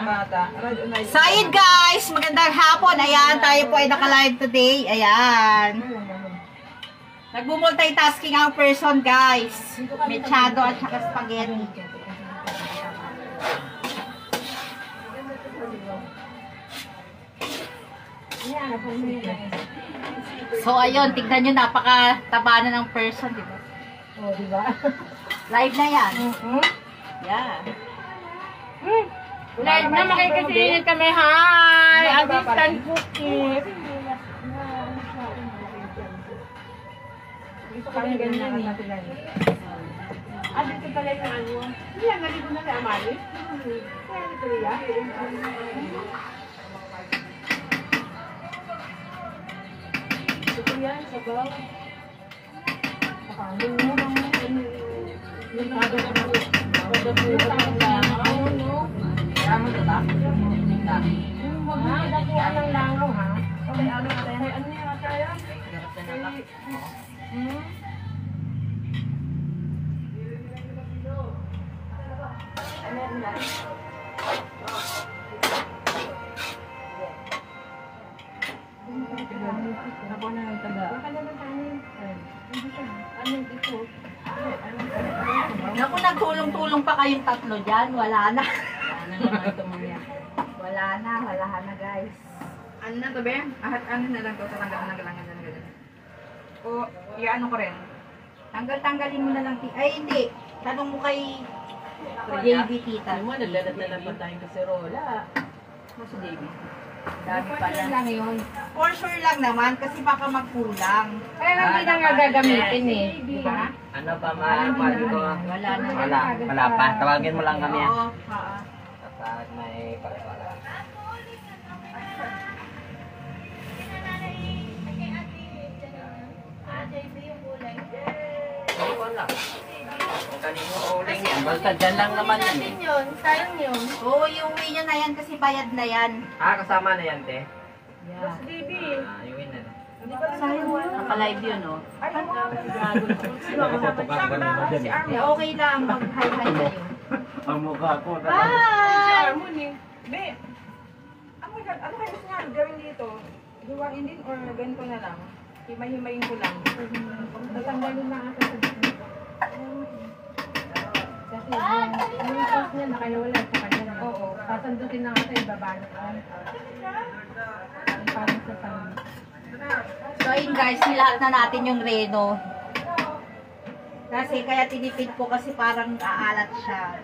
So, ayun guys, magandang hapon. Ayan, tayo po ay naka-live today. Ayan. Nagmumultitasking ang person, guys. Mechado at saka spaghetti. So, ayun, tignan nyo, napaka-taba na ng person, di ba? Oh, di ba? Live na yan. Yeah. Live na, makikisingit kami. Hi! Assistant cookie. Dito kami ganyan eh. Dito pala yung ano. Hindi yan, nalito na si Amali. Kaya nito riya. Ito yan, sabaw. Pakangin mo lang. Yung kada na po. Kada po. Tama ito ba? Huwag mo nakuhaan ng langaw, ha? Okay, ano tayo? Ano yan tayo? Ako na ng taga. Ano dito? Naku, nagtulong-tulong pa kayong tatlo dyan. Wala na. Wala na guys. Ano na to, be? Ano na lang to? Tatanggalin na lang. O, i-ano ko rin? Tanggalin mo na lang. Ay, hindi. Tanong mo kay JB tita. Ano mo, nagdala pa tayong kaserola. Ano si JB? Dami pala. lang yun. For sure lang naman kasi baka magkulang. Kaya nga hindi na nga gagamitin eh. Di ba? Ano pa mahal ko? Wala na. Wala pa. Tawagin mo lang kami. Oo. Kapag may pala. Wala. Kung kanino uling yan. Basta dyan lang naman yan. Sayang yun. Oo, iuwi nyo na yan kasi bayad na yan. Kasama na yan, te? Yeah. Iuwi na. Naka-live yun, oh. Si Eh, okay lang. Mag-hi-hi kayo. Ang mukha ko. Hi! Be, ano kayo gusto nga gawin dito? Gawain din or ganito na lang? Himay-himayin ko lang. Tatanggalin na ata sa dito. Kasi yung sauce niya nakayawala sa kanya. Oo. Sasandutin na nga sa ibaba na. Parang sa sandwich. So, ayun guys, nilahat na natin yung reno. Kasi kaya tinipid ko kasi parang aalat siya.